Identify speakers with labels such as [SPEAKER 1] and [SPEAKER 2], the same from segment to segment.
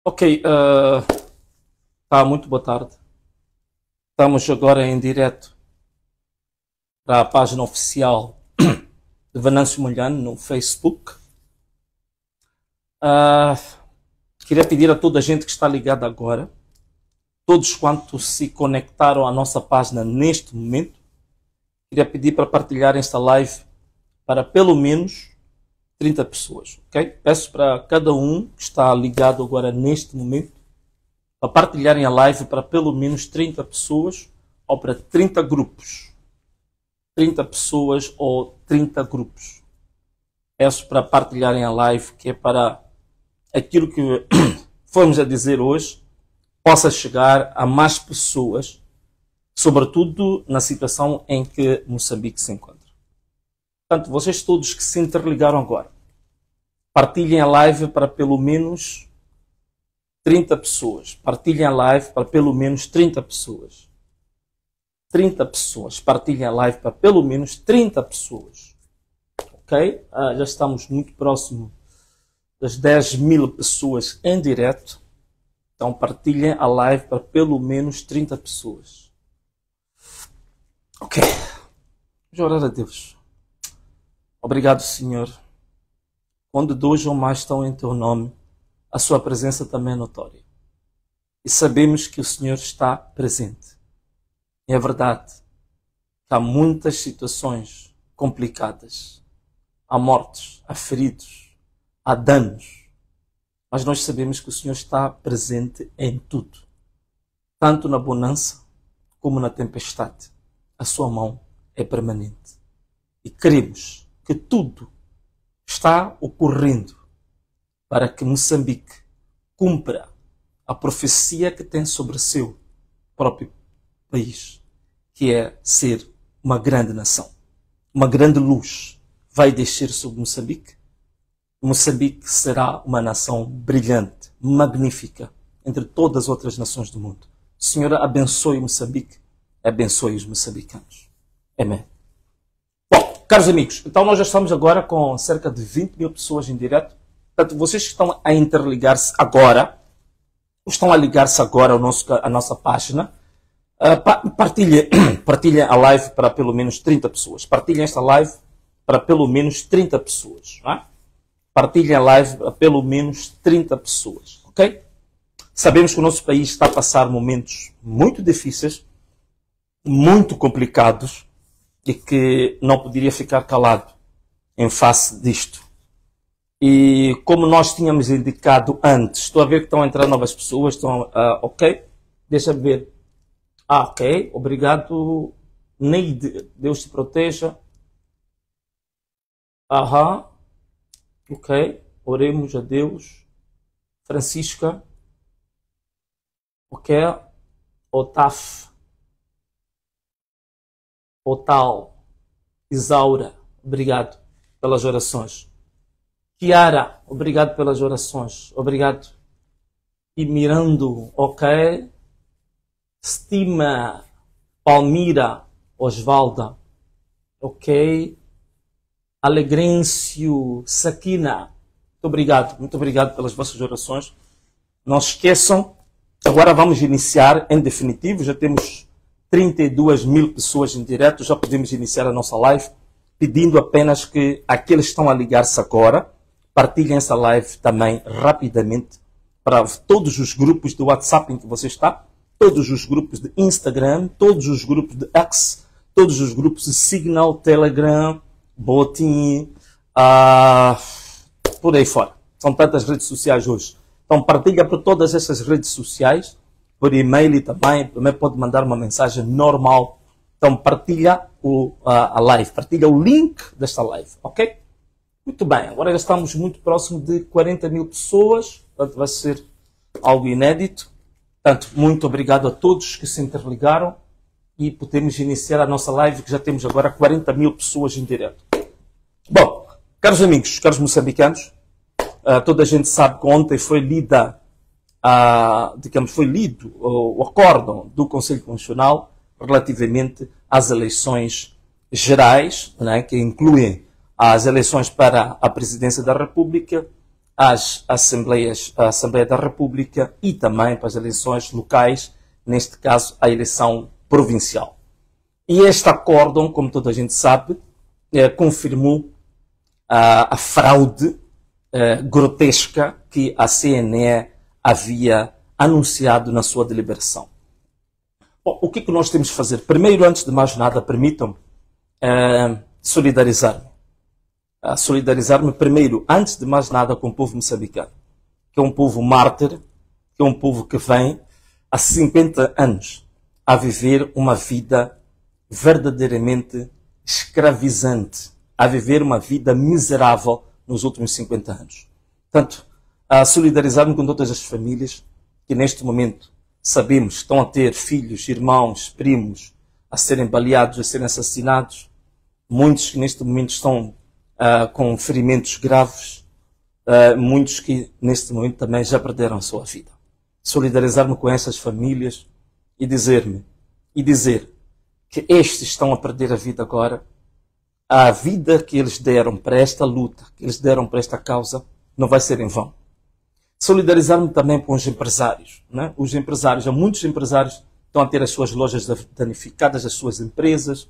[SPEAKER 1] Ok, muito boa tarde. Estamos agora em direto para a página oficial de Venâncio Molhano no Facebook. Queria pedir a toda a gente que está ligada agora, todos quantos se conectaram à nossa página neste momento, queria pedir para partilhar esta live para pelo menos 30 pessoas, ok? Peço para cada um que está ligado agora neste momento para partilharem a live para pelo menos 30 pessoas ou para 30 grupos. 30 pessoas ou 30 grupos. Peço para partilharem a live, que é para aquilo que fomos a dizer hoje possa chegar a mais pessoas, sobretudo na situação em que Moçambique se encontra. Portanto, vocês todos que se interligaram agora, partilhem a live para pelo menos 30 pessoas. Partilhem a live para pelo menos 30 pessoas. 30 pessoas. Partilhem a live para pelo menos 30 pessoas. Ok? Já estamos muito próximo das 10.000 pessoas em direto. Então partilhem a live para pelo menos 30 pessoas. Ok. Vamos orar a Deus. Obrigado, Senhor. Onde dois ou mais estão em Teu nome, a Sua presença também é notória. E sabemos que o Senhor está presente. E é verdade que há muitas situações complicadas. Há mortes, há feridos, há danos. Mas nós sabemos que o Senhor está presente em tudo. Tanto na bonança como na tempestade. A Sua mão é permanente. E queremos que tudo está ocorrendo para que Moçambique cumpra a profecia que tem sobre seu próprio país, que é ser uma grande nação. Uma grande luz vai descer sobre Moçambique. Moçambique será uma nação brilhante, magnífica, entre todas as outras nações do mundo. O Senhor abençoe Moçambique, abençoe os moçambicanos. Amém. Caros amigos, então nós já estamos agora com cerca de 20.000 pessoas em direto. Portanto, vocês que estão a interligar-se agora, estão a ligar-se agora à nossa página, partilhem a live para pelo menos 30 pessoas. Partilhem esta live para pelo menos 30 pessoas. Não é? Partilhem a live para pelo menos 30 pessoas. Ok? Sabemos que o nosso país está a passar momentos muito difíceis, muito complicados, e que não poderia ficar calado em face disto. E como nós tínhamos indicado antes, estou a ver que estão a entrar novas pessoas, ok? Deixa-me ver. Ok, obrigado, Neide, Deus te proteja. Ok, oremos a Deus. Francisca, ok, Otal, Isaura, obrigado pelas orações. Kiara, obrigado pelas orações. Obrigado. E Mirando, ok. Estima, Palmira, Osvalda, ok. Alegrêncio, Sakina, muito obrigado pelas vossas orações. Não se esqueçam, agora vamos iniciar em definitivo, já temos 32.000 pessoas em direto, já podemos iniciar a nossa live, pedindo apenas que aqueles que estão a ligar-se agora, partilhem essa live também rapidamente para todos os grupos de WhatsApp em que você está, todos os grupos de Instagram, todos os grupos de X, todos os grupos de Signal, Telegram, Botin, por aí fora. São tantas redes sociais hoje. Então partilha por todas essas redes sociais, por e-mail também pode mandar uma mensagem normal. Então partilha a live, partilha o link desta live, ok? Muito bem, agora já estamos muito próximo de 40.000 pessoas, portanto vai ser algo inédito. Portanto, muito obrigado a todos que se interligaram e podemos iniciar a nossa live, que já temos agora 40.000 pessoas em direto. Bom, caros amigos, caros moçambicanos, toda a gente sabe que ontem foi lido o acórdão do Conselho Constitucional relativamente às eleições gerais, né, que incluem as eleições para a Presidência da República, às assembleias, à Assembleia da República e também para as eleições locais, neste caso a eleição provincial. E este acórdão, como toda a gente sabe, confirmou a fraude grotesca que a CNE havia anunciado na sua deliberação. Bom, o que é que nós temos de fazer? Primeiro, antes de mais nada, permitam-me solidarizar-me. Solidarizar-me primeiro, antes de mais nada, com o povo moçambicano, que é um povo mártir, que é um povo que vem há 50 anos a viver uma vida verdadeiramente escravizante, a viver uma vida miserável nos últimos 50 anos. Portanto, a solidarizar-me com todas as famílias que neste momento sabemos estão a ter filhos, irmãos, primos a serem baleados, a serem assassinados, muitos que neste momento estão com ferimentos graves, muitos que neste momento também já perderam a sua vida. Solidarizar-me com essas famílias e dizer que estes estão a perder a vida agora. A vida que eles deram para esta luta, que eles deram para esta causa, não vai ser em vão. Solidarizar-me também com os empresários. Né? Os empresários, há muitos empresários que estão a ter as suas lojas danificadas, as suas empresas.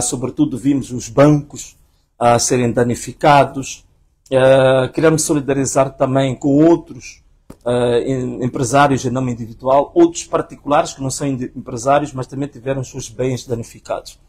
[SPEAKER 1] Sobretudo vimos os bancos a serem danificados. Queremos solidarizar também com outros empresários em nome individual, outros particulares que não são empresários, mas também tiveram os seus bens danificados.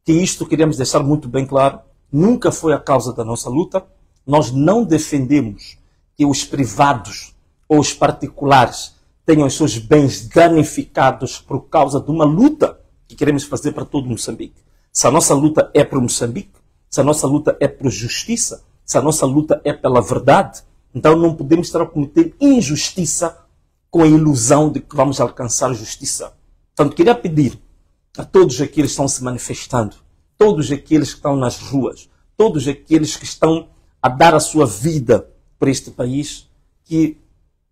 [SPEAKER 1] Que isto queremos deixar muito bem claro, nunca foi a causa da nossa luta. Nós não defendemos que os privados ou os particulares tenham os seus bens danificados por causa de uma luta que queremos fazer para todo Moçambique. Se a nossa luta é por Moçambique, se a nossa luta é por justiça, se a nossa luta é pela verdade, então não podemos estar a cometer injustiça com a ilusão de que vamos alcançar justiça. Portanto, queria pedir a todos aqueles que estão se manifestando, todos aqueles que estão nas ruas, todos aqueles que estão a dar a sua vida para este país, que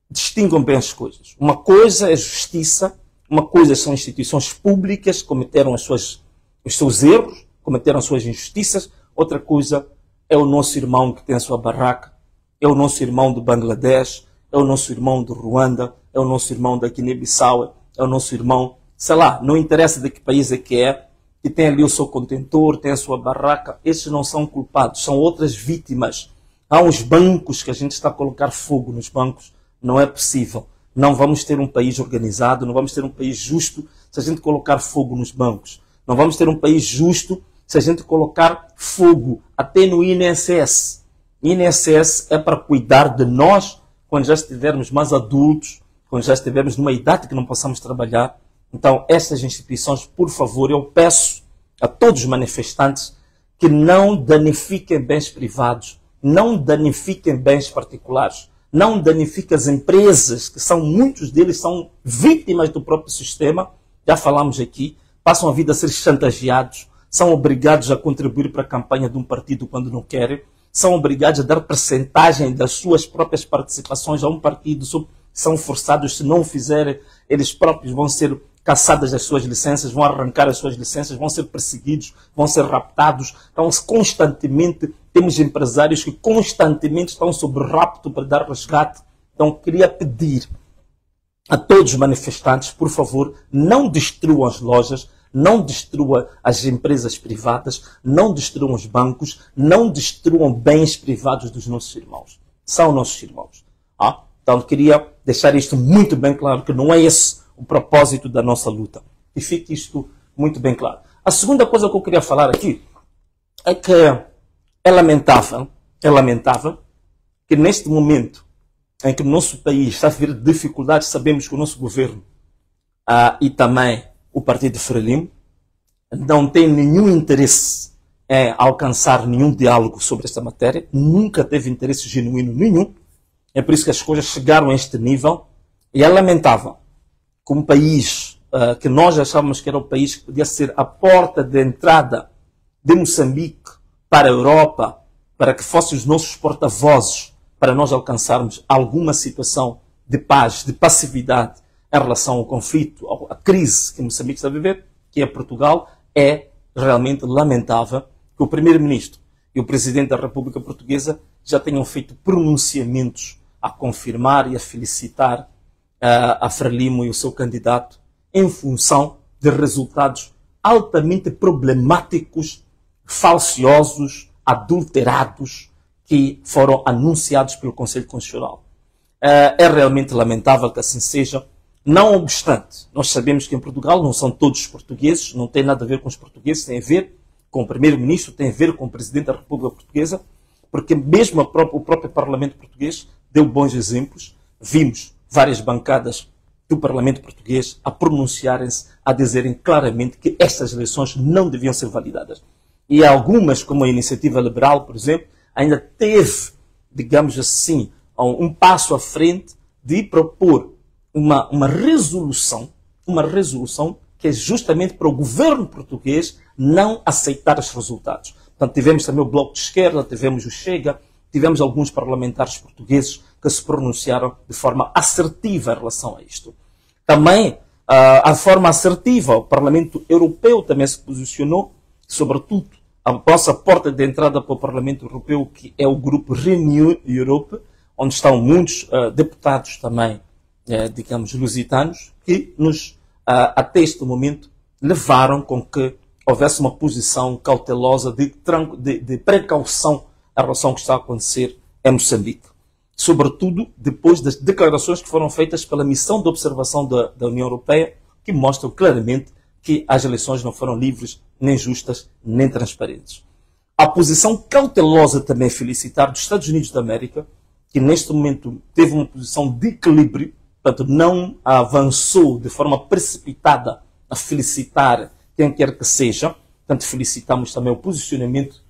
[SPEAKER 1] distingam bem as coisas. Uma coisa é justiça, uma coisa são instituições públicas que cometeram os seus erros, cometeram as suas injustiças, outra coisa é o nosso irmão que tem a sua barraca, é o nosso irmão do Bangladesh, é o nosso irmão do Ruanda, é o nosso irmão da Guiné-Bissau, é o nosso irmão, sei lá, não interessa de que país é, que tem ali o seu contentor, tem a sua barraca. Esses não são culpados, são outras vítimas. Há uns bancos que a gente está a colocar fogo nos bancos. Não é possível. Não vamos ter um país organizado, não vamos ter um país justo se a gente colocar fogo nos bancos. Não vamos ter um país justo se a gente colocar fogo até no INSS. INSS é para cuidar de nós quando já estivermos mais adultos, quando já estivermos numa idade que não possamos trabalhar. Então, essas instituições, por favor, eu peço a todos os manifestantes que não danifiquem bens privados, não danifiquem bens particulares, não danifiquem as empresas, que muitos deles são vítimas do próprio sistema, já falamos aqui, passam a vida a ser chantageados, são obrigados a contribuir para a campanha de um partido quando não querem, são obrigados a dar percentagem das suas próprias participações a um partido, são forçados, se não fizerem, eles próprios vão ser caçadas das suas licenças, vão arrancar as suas licenças, vão ser perseguidos, vão ser raptados. Então, constantemente, temos empresários que constantemente estão sob rapto para dar resgate. Então, queria pedir a todos os manifestantes, por favor, não destruam as lojas, não destruam as empresas privadas, não destruam os bancos, não destruam bens privados dos nossos irmãos. São nossos irmãos. Então, queria deixar isto muito bem claro, que não é esse o propósito da nossa luta. E fique isto muito bem claro. A segunda coisa que eu queria falar aqui é que é lamentável que neste momento em que o nosso país está a viver dificuldades, sabemos que o nosso governo e também o Partido Frelimo não tem nenhum interesse em alcançar nenhum diálogo sobre esta matéria, nunca teve interesse genuíno nenhum. É por isso que as coisas chegaram a este nível e é lamentável que um país que nós achávamos que era o país que podia ser a porta de entrada de Moçambique para a Europa, para que fossem os nossos porta-vozes, para nós alcançarmos alguma situação de paz, de passividade em relação ao conflito, à crise que Moçambique está a viver, que é Portugal, é realmente lamentável que o Primeiro-Ministro e o Presidente da República Portuguesa já tenham feito pronunciamentos a confirmar e a felicitar a Frelimo e o seu candidato em função de resultados altamente problemáticos, falciosos, adulterados, que foram anunciados pelo Conselho Constitucional. É realmente lamentável que assim seja. Não obstante, nós sabemos que em Portugal não são todos portugueses, não tem nada a ver com os portugueses, tem a ver com o primeiro-ministro, tem a ver com o presidente da República Portuguesa, porque mesmo o próprio Parlamento português deu bons exemplos. Vimos várias bancadas do Parlamento português a pronunciarem-se, a dizerem claramente que estas eleições não deviam ser validadas. E algumas, como a Iniciativa Liberal, por exemplo, ainda teve, digamos assim, um passo à frente de propor uma resolução que é justamente para o governo português não aceitar os resultados. Portanto, tivemos também o Bloco de Esquerda, tivemos o Chega, tivemos alguns parlamentares portugueses que se pronunciaram de forma assertiva em relação a isto. Também, a forma assertiva, o Parlamento Europeu também se posicionou, sobretudo, a nossa porta de entrada para o Parlamento Europeu, que é o grupo Renew Europe, onde estão muitos deputados também, digamos, lusitanos, que nos, até este momento, levaram com que houvesse uma posição cautelosa de precaução em relação ao que está a acontecer em Moçambique. Sobretudo depois das declarações que foram feitas pela missão de observação da União Europeia, que mostram claramente que as eleições não foram livres, nem justas, nem transparentes. A posição cautelosa também felicitar dos Estados Unidos da América, que neste momento teve uma posição de equilíbrio, portanto não avançou de forma precipitada a felicitar quem quer que seja. Portanto, felicitamos também o posicionamento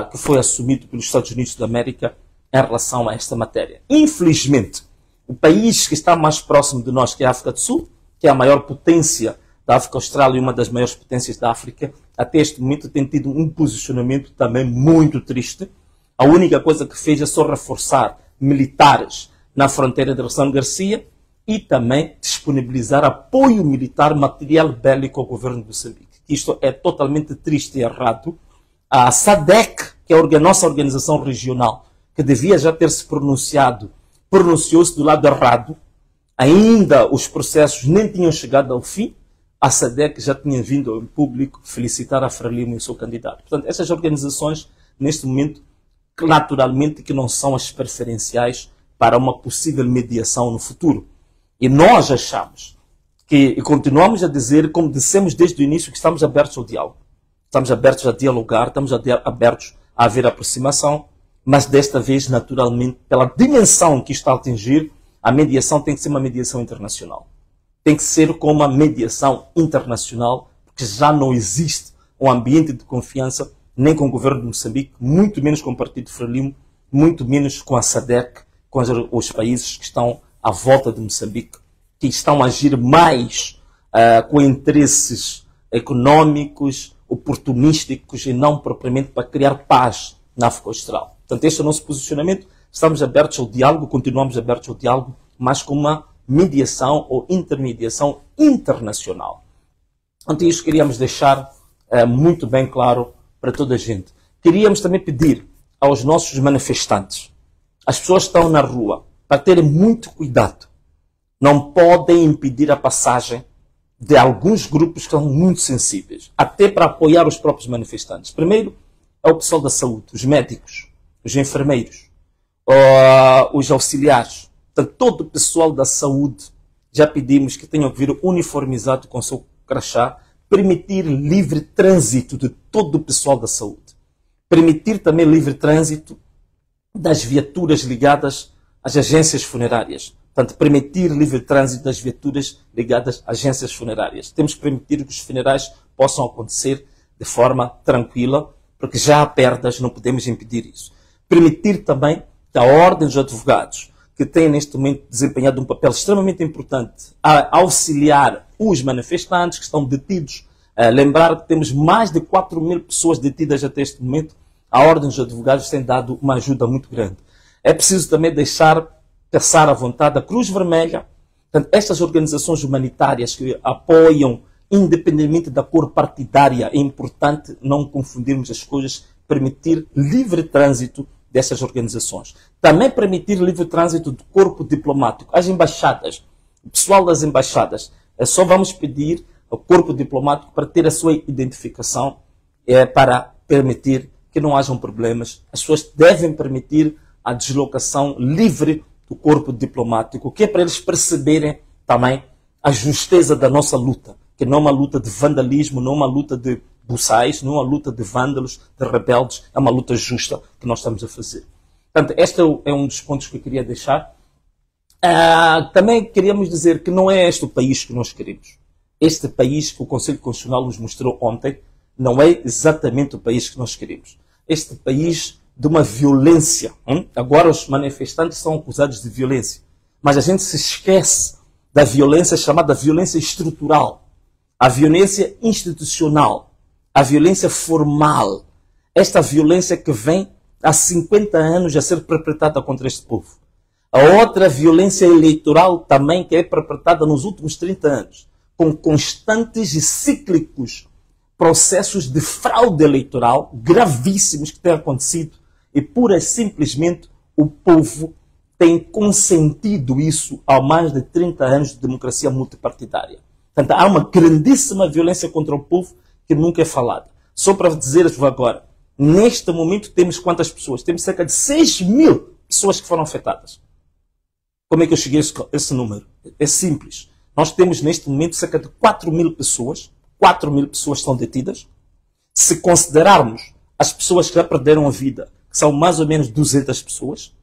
[SPEAKER 1] que foi assumido pelos Estados Unidos da América em relação a esta matéria. Infelizmente, o país que está mais próximo de nós, que é a África do Sul, que é a maior potência da África Austral e uma das maiores potências da África, até este momento tem tido um posicionamento também muito triste. A única coisa que fez é só reforçar militares na fronteira de Ressano Garcia e também disponibilizar apoio militar, material bélico ao governo de Moçambique. Isto é totalmente triste e errado. A SADC, que é a nossa organização regional, que devia já ter se pronunciado, pronunciou-se do lado errado. Ainda os processos nem tinham chegado ao fim. A SADC já tinha vindo ao público felicitar a Frelimo e o seu candidato. Portanto, essas organizações, neste momento, naturalmente que não são as preferenciais para uma possível mediação no futuro. E nós achamos que, e continuamos a dizer, como dissemos desde o início, que estamos abertos ao diálogo. Estamos abertos a dialogar, estamos abertos a haver aproximação, mas desta vez, naturalmente, pela dimensão que está a atingir, a mediação tem que ser uma mediação internacional. Tem que ser como uma mediação internacional, porque já não existe um ambiente de confiança nem com o governo de Moçambique, muito menos com o Partido Frelimo, muito menos com a SADC, com os países que estão à volta de Moçambique, que estão a agir mais com interesses económicos, oportunísticos e não propriamente para criar paz na África Austral. Portanto, este é o nosso posicionamento. Estamos abertos ao diálogo, continuamos abertos ao diálogo, mas com uma mediação ou intermediação internacional. Então, isso queríamos deixar muito bem claro para toda a gente. Queríamos também pedir aos nossos manifestantes, as pessoas que estão na rua, para terem muito cuidado. Não podem impedir a passagem de alguns grupos que são muito sensíveis, até para apoiar os próprios manifestantes. Primeiro, é o pessoal da saúde, os médicos, os enfermeiros, os auxiliares. Portanto, todo o pessoal da saúde já pedimos que tenham que vir uniformizado com o seu crachá, permitir livre trânsito de todo o pessoal da saúde. Permitir também livre trânsito das viaturas ligadas às agências funerárias. Portanto, permitir livre trânsito das viaturas ligadas às agências funerárias. Temos que permitir que os funerais possam acontecer de forma tranquila, porque já há perdas, não podemos impedir isso. Permitir também que a Ordem dos Advogados, que tem neste momento desempenhado um papel extremamente importante a auxiliar os manifestantes que estão detidos. Lembrar que temos mais de 4.000 pessoas detidas até este momento. A Ordem dos Advogados tem dado uma ajuda muito grande. É preciso também deixar passar à vontade a Cruz Vermelha. Portanto, estas organizações humanitárias que apoiam, independentemente da cor partidária, é importante não confundirmos as coisas, permitir livre trânsito dessas organizações. Também permitir livre trânsito do corpo diplomático. As embaixadas, o pessoal das embaixadas, só vamos pedir ao corpo diplomático para ter a sua identificação, para permitir que não hajam problemas. As pessoas devem permitir a deslocação livre do corpo diplomático, que é para eles perceberem também a justeza da nossa luta, que não é uma luta de vandalismo, não é uma luta de buçais, não é uma luta de vândalos, de rebeldes, é uma luta justa que nós estamos a fazer. Portanto, este é um dos pontos que eu queria deixar. Também queríamos dizer que não é este o país que nós queremos. Este país que o Conselho Constitucional nos mostrou ontem não é exatamente o país que nós queremos. Este país de uma violência. Agora os manifestantes são acusados de violência. Mas a gente se esquece da violência chamada violência estrutural, a violência institucional, a violência formal. Esta violência que vem há 50 anos a ser perpetrada contra este povo. A outra violência eleitoral também que é perpetrada nos últimos 30 anos, com constantes e cíclicos processos de fraude eleitoral gravíssimos que têm acontecido e pura e simplesmente o povo tem consentido isso há mais de 30 anos de democracia multipartidária. Portanto, há uma grandíssima violência contra o povo que nunca é falada. Só para dizer-vos agora, neste momento temos quantas pessoas? Temos cerca de 6.000 pessoas que foram afetadas. Como é que eu cheguei a esse número? É simples. Nós temos neste momento cerca de 4.000 pessoas. 4.000 pessoas estão detidas. Se considerarmos as pessoas que já perderam a vida, que são mais ou menos 200 pessoas,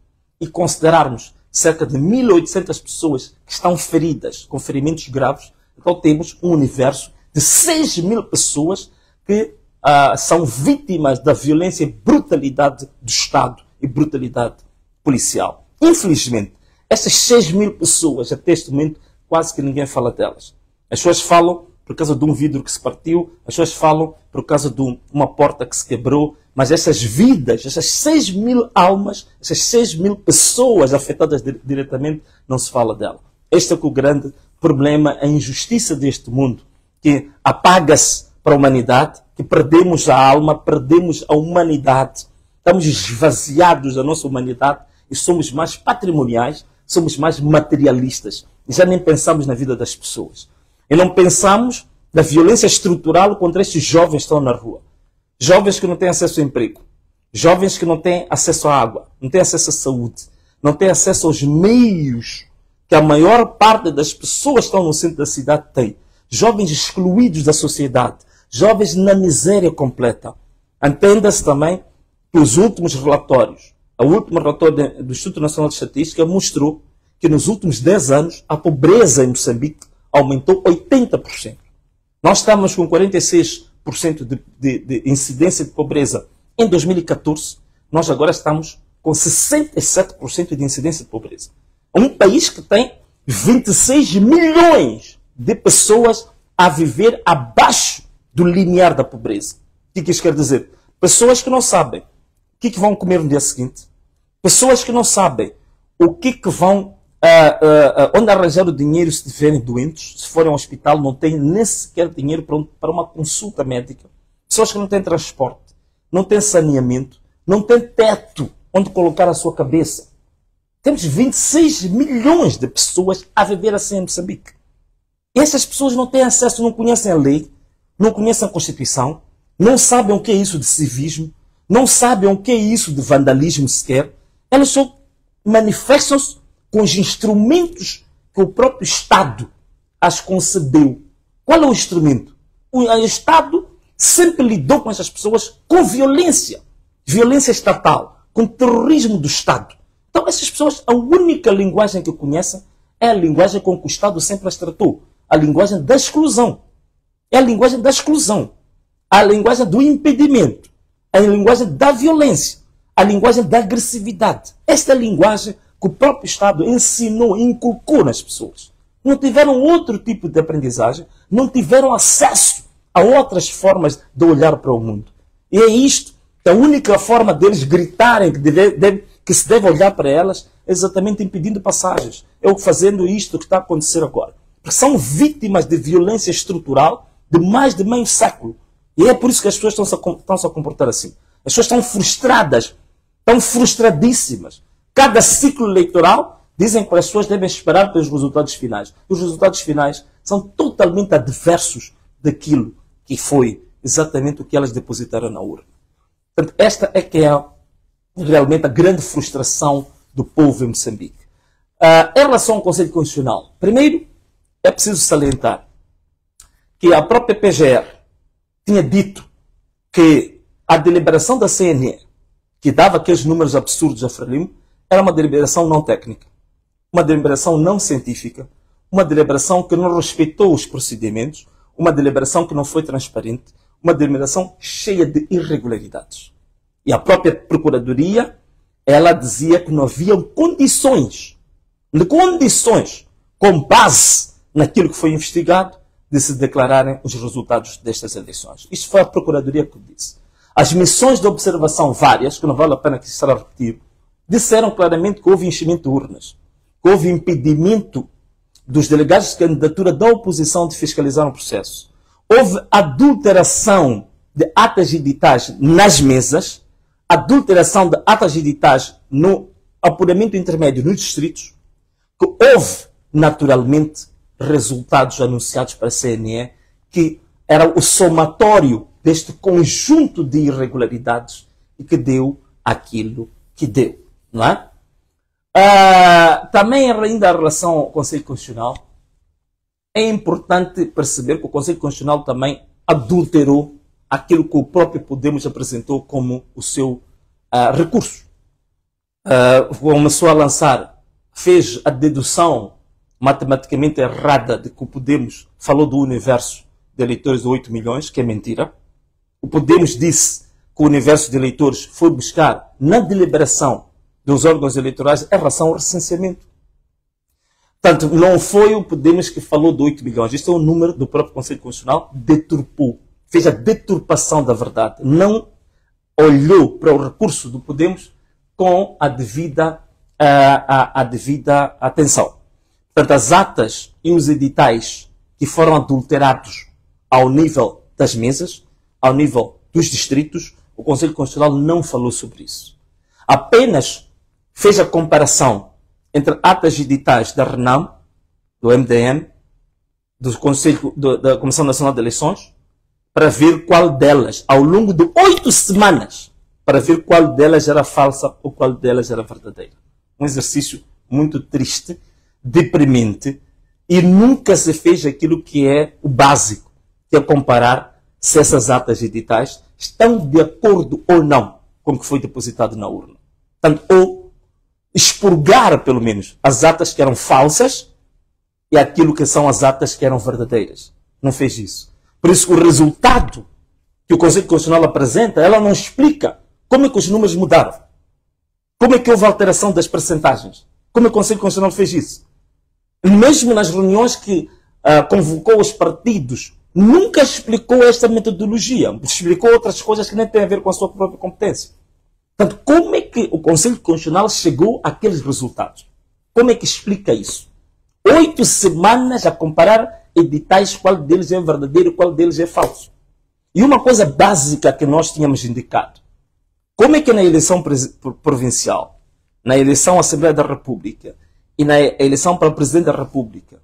[SPEAKER 1] e considerarmos cerca de 1.800 pessoas que estão feridas, com ferimentos graves, então temos um universo de 6.000 pessoas que são vítimas da violência e brutalidade do Estado e brutalidade policial. Infelizmente, essas 6.000 pessoas, até este momento, quase que ninguém fala delas. As pessoas falam por causa de um vidro que se partiu, as pessoas falam por causa de uma porta que se quebrou, mas essas vidas, essas 6.000 almas, essas 6.000 pessoas afetadas diretamente, não se fala dela. Este é o grande problema, a injustiça deste mundo, que apaga-se para a humanidade, que perdemos a alma, perdemos a humanidade, estamos esvaziados da nossa humanidade e somos mais patrimoniais, somos mais materialistas. E já nem pensamos na vida das pessoas. E não pensamos na violência estrutural contra estes jovens que estão na rua. Jovens que não têm acesso ao emprego. Jovens que não têm acesso à água. Não têm acesso à saúde. Não têm acesso aos meios que a maior parte das pessoas que estão no centro da cidade tem. Jovens excluídos da sociedade. Jovens na miséria completa. Entenda-se também que os últimos relatórios, o último relatório do Instituto Nacional de Estatística mostrou que nos últimos 10 anos a pobreza em Moçambique aumentou 80%. Nós estamos com 46% de incidência de pobreza em 2014. Nós agora estamos com 67% de incidência de pobreza. Um país que tem 26 milhões de pessoas a viver abaixo do limiar da pobreza. O que isso quer dizer? Pessoas que não sabem o que vão comer no dia seguinte. Pessoas que não sabem o que vão onde arranjar o dinheiro se estiverem doentes, se forem ao hospital, não têm nem sequer dinheiro para uma consulta médica. Pessoas que não têm transporte, não têm saneamento, não têm teto onde colocar a sua cabeça. Temos 26 milhões de pessoas a viver assim em Moçambique. E essas pessoas não têm acesso, não conhecem a lei, não conhecem a Constituição, não sabem o que é isso de civismo, não sabem o que é isso de vandalismo sequer. Elas só manifestam-se com os instrumentos que o próprio Estado as concedeu. Qual é o instrumento? O Estado sempre lidou com essas pessoas com violência. Violência estatal, com terrorismo do Estado. Então essas pessoas, a única linguagem que conhecem é a linguagem com que o Estado sempre as tratou. A linguagem da exclusão. É a linguagem da exclusão. A linguagem do impedimento. A linguagem da violência. A linguagem da agressividade. Esta é a linguagem que o próprio Estado ensinou e inculcou nas pessoas. Não tiveram outro tipo de aprendizagem, não tiveram acesso a outras formas de olhar para o mundo. E é isto que a única forma deles gritarem que se deve olhar para elas é exatamente impedindo passagens. É fazendo isto que está a acontecer agora. Porque são vítimas de violência estrutural de mais de meio século. E é por isso que as pessoas estão-se a comportar assim. As pessoas estão frustradas Estão frustradíssimas. Cada ciclo eleitoral dizem que as pessoas devem esperar pelos resultados finais. Os resultados finais são totalmente adversos daquilo que foi exatamente o que elas depositaram na urna. Portanto, esta é que é realmente a grande frustração do povo em Moçambique. Em relação ao Conselho Constitucional, primeiro é preciso salientar que a própria PGR tinha dito que a deliberação da CNE, que dava aqueles números absurdos a Frelimo, era uma deliberação não técnica, uma deliberação não científica, uma deliberação que não respeitou os procedimentos, uma deliberação que não foi transparente, uma deliberação cheia de irregularidades. E a própria Procuradoria, ela dizia que não haviam condições, com base naquilo que foi investigado, de se declararem os resultados destas eleições. Isto foi a Procuradoria que disse. As missões de observação várias, que não vale a pena que se será repetir, disseram claramente que houve enchimento de urnas, que houve impedimento dos delegados de candidatura da oposição de fiscalizar o processo. Houve adulteração de atas editais nas mesas, adulteração de atas editais no apuramento intermédio nos distritos, que houve, naturalmente, resultados anunciados para a CNE, que era o somatório deste conjunto de irregularidades e que deu aquilo que deu. Não é? Também, ainda em relação ao Conselho Constitucional, é importante perceber que o Conselho Constitucional também adulterou aquilo que o próprio Podemos apresentou como o seu recurso. Começou a lançar, fez a dedução matematicamente errada de que o Podemos falou do universo de eleitores de 8 milhões, que é mentira. O Podemos disse que o universo de eleitores foi buscar na deliberação dos órgãos eleitorais em relação ao recenseamento. Portanto, não foi o Podemos que falou de 8 milhões. Isto é um número do próprio Conselho Constitucional, deturpou, fez a deturpação da verdade. Não olhou para o recurso do Podemos com a devida atenção. Portanto, as atas e os editais que foram adulterados ao nível das mesas, ao nível dos distritos, o Conselho Constitucional não falou sobre isso. Apenas fez a comparação entre atas editais da RENAM, do MDM, do Conselho, da Comissão Nacional de Eleições, para ver qual delas, ao longo de 8 semanas, para ver qual delas era falsa ou qual delas era verdadeira. Um exercício muito triste, deprimente, e nunca se fez aquilo que é o básico, que é comparar se essas atas editais estão de acordo ou não com o que foi depositado na urna. Portanto, ou expurgar, pelo menos, as atas que eram falsas e aquilo que são as atas que eram verdadeiras. Não fez isso. Por isso, o resultado que o Conselho Constitucional apresenta, ela não explica como é que os números mudaram. Como é que houve alteração das percentagens. Como é que o Conselho Constitucional fez isso? Mesmo nas reuniões que convocou os partidos, nunca explicou esta metodologia. Explicou outras coisas que nem têm a ver com a sua própria competência. Portanto, como é que o Conselho Constitucional chegou àqueles resultados? Como é que explica isso? 8 semanas a comparar editais, qual deles é verdadeiro e qual deles é falso. E uma coisa básica que nós tínhamos indicado. Como é que na eleição provincial, na eleição à Assembleia da República e na eleição para o Presidente da República,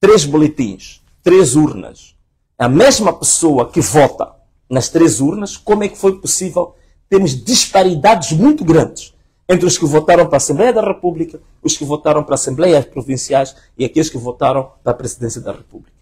[SPEAKER 1] 3 boletins, 3 urnas, a mesma pessoa que vota nas 3 urnas, como é que foi possível termos disparidades muito grandes entre os que votaram para a Assembleia da República, os que votaram para Assembleias Provinciais e aqueles que votaram para a Presidência da República?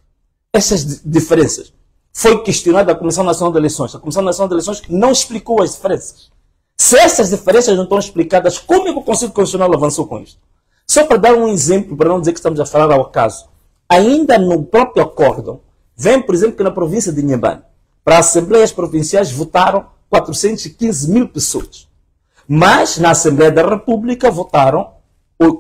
[SPEAKER 1] Essas diferenças foi questionada a Comissão Nacional de Eleições. A Comissão Nacional de Eleições não explicou as diferenças. Se essas diferenças não estão explicadas, como é que o Conselho Constitucional avançou com isto? Só para dar um exemplo, para não dizer que estamos a falar ao acaso, ainda no próprio acórdão, vem, por exemplo, que na província de Inhambane, para assembleias provinciais votaram 415 mil pessoas. Mas na Assembleia da República votaram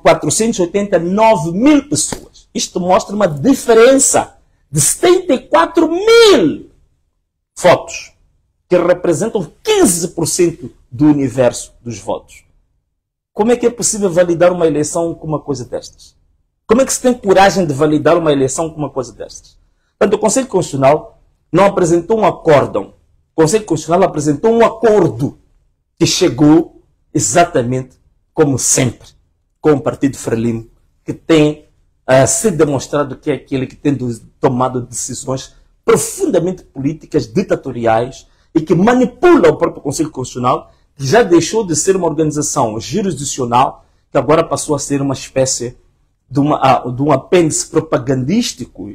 [SPEAKER 1] 489 mil pessoas. Isto mostra uma diferença de 74 mil votos, que representam 15% do universo dos votos. Como é que é possível validar uma eleição com uma coisa destas? Como é que se tem coragem de validar uma eleição com uma coisa destas? Portanto, o Conselho Constitucional não apresentou um acórdão. O Conselho Constitucional apresentou um acordo que chegou exatamente como sempre, com o Partido Frelimo, que tem se demonstrado que é aquele que tem tomado decisões profundamente políticas, ditatoriais, e que manipula o próprio Conselho Constitucional, que já deixou de ser uma organização jurisdicional, que agora passou a ser uma espécie de um apêndice propagandístico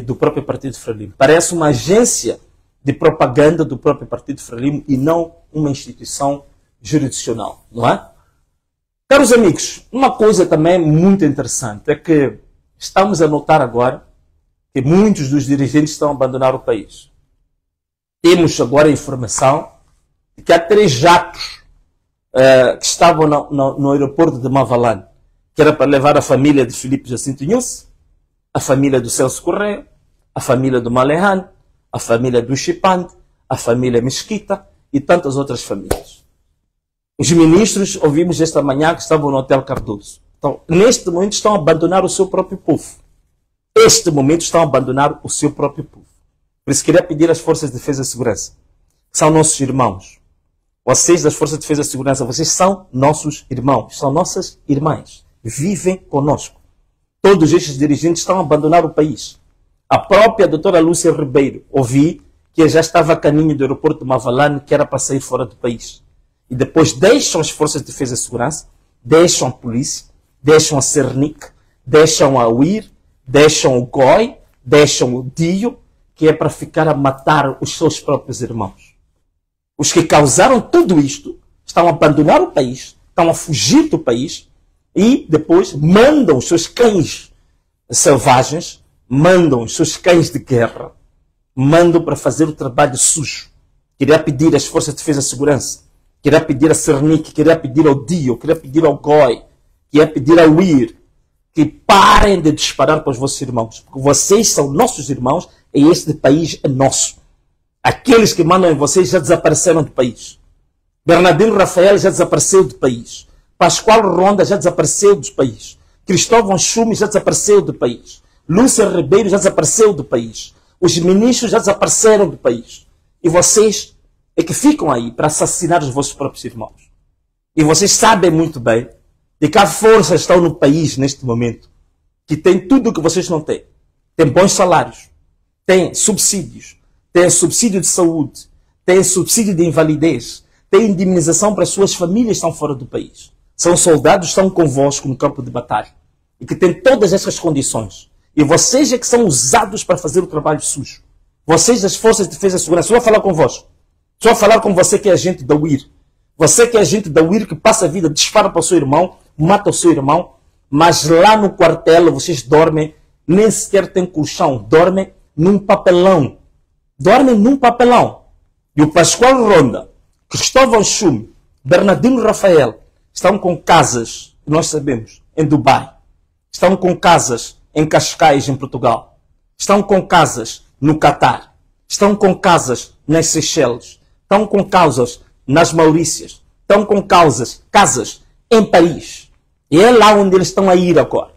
[SPEAKER 1] do próprio Partido Frelimo. Parece uma agência de propaganda do próprio Partido Frelimo e não uma instituição jurisdicional, não é? Caros amigos, uma coisa também muito interessante é que estamos a notar agora que muitos dos dirigentes estão a abandonar o país. Temos agora a informação de que há 3 jatos que estavam no aeroporto de Mavalane, que era para levar a família de Filipe Jacinto Inhosse, a família do Celso Correia, a família do Malehan, a família do Chipande, a família Mesquita e tantas outras famílias. Os ministros, ouvimos esta manhã, que estavam no Hotel Cardoso. Então, neste momento, estão a abandonar o seu próprio povo. Este momento, estão a abandonar o seu próprio povo. Por isso, queria pedir às Forças de Defesa e Segurança, que são nossos irmãos. Vocês das Forças de Defesa e Segurança, vocês são nossos irmãos, são nossas irmãs. Vivem conosco. Todos estes dirigentes estão a abandonar o país. A própria doutora Lúcia Ribeiro, ouvi que já estava a caminho do aeroporto de Mavalane, que era para sair fora do país. E depois deixam as Forças de Defesa e Segurança, deixam a polícia, deixam a Cernic, deixam a UIR, deixam o GOI, deixam o DIO, que é para ficar a matar os seus próprios irmãos. Os que causaram tudo isto estão a abandonar o país, estão a fugir do país e depois mandam os seus cães selvagens, mandam os seus cães de guerra, mandam para fazer o trabalho sujo. Queria pedir às Forças de Defesa e Segurança, queria pedir a Cernic, queria pedir ao DIO, queria pedir ao GOI, queria pedir ao UIR, que parem de disparar para os vossos irmãos. Porque vocês são nossos irmãos e este país é nosso. Aqueles que mandam em vocês já desapareceram do país. Bernardino Rafael já desapareceu do país. Pascoal Ronda já desapareceu do país. Cristóvão Chume já desapareceu do país. Lúcia Ribeiro já desapareceu do país. Os ministros já desapareceram do país. E vocês é que ficam aí para assassinar os vossos próprios irmãos. E vocês sabem muito bem de que há forças estão no país neste momento que tem tudo o que vocês não têm. Tem bons salários, tem subsídios, tem subsídio de saúde, tem subsídio de invalidez, tem indemnização para as suas famílias que estão fora do país. São soldados que estão convosco no campo de batalha e que têm todas essas condições. E vocês é que são usados para fazer o trabalho sujo. Vocês das Forças de Defesa e Segurança, só vou falar convosco. Só falar com você que é agente da UIR. Você que é agente da UIR, que passa a vida, dispara para o seu irmão, mata o seu irmão, mas lá no quartel vocês dormem, nem sequer tem colchão, dormem num papelão. Dormem num papelão. E o Pascoal Ronda, Cristóvão Chume, Bernardino Rafael, estão com casas, nós sabemos, em Dubai. Estão com casas em Cascais, em Portugal. Estão com casas no Catar. Estão com casas nas Seychelles. Estão com casas nas Maurícias. Estão com casas em Paris. E é lá onde eles estão a ir agora.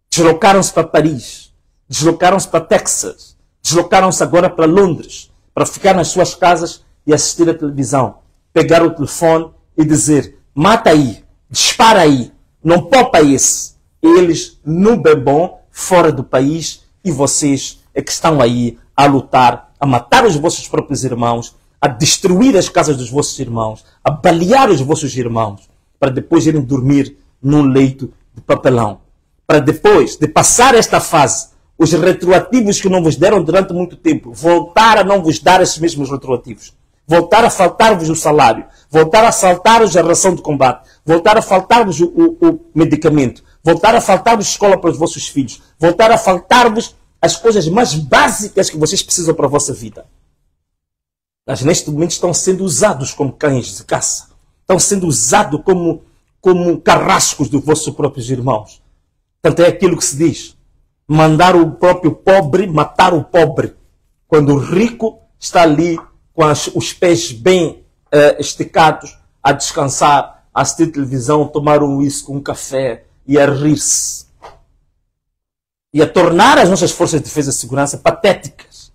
[SPEAKER 1] Deslocaram-se para Paris. Deslocaram-se para Texas. Deslocaram-se agora para Londres. Para ficar nas suas casas e assistir a televisão. Pegar o telefone e dizer: mata aí, dispara aí, não poupa esse. Eles no bebom, fora do país, e vocês é que estão aí a lutar, a matar os vossos próprios irmãos, a destruir as casas dos vossos irmãos, a balear os vossos irmãos, para depois irem dormir num leito de papelão. Para depois de passar esta fase, os retroativos que não vos deram durante muito tempo, voltar a não vos dar esses mesmos retroativos. Voltar a faltar-vos o salário, voltar a faltar-vos a ração de combate, voltar a faltar-vos o medicamento, voltar a faltar-vos escola para os vossos filhos, voltar a faltar-vos as coisas mais básicas que vocês precisam para a vossa vida. Mas neste momento estão sendo usados como cães de caça. Estão sendo usados como carrascos dos vossos próprios irmãos. Portanto, é aquilo que se diz: mandar o próprio pobre matar o pobre. Quando o rico está ali com os pés bem esticados, a descansar, a assistir televisão, a tomar um uísque, um café e a rir-se. E a tornar as nossas forças de defesa e segurança patéticas.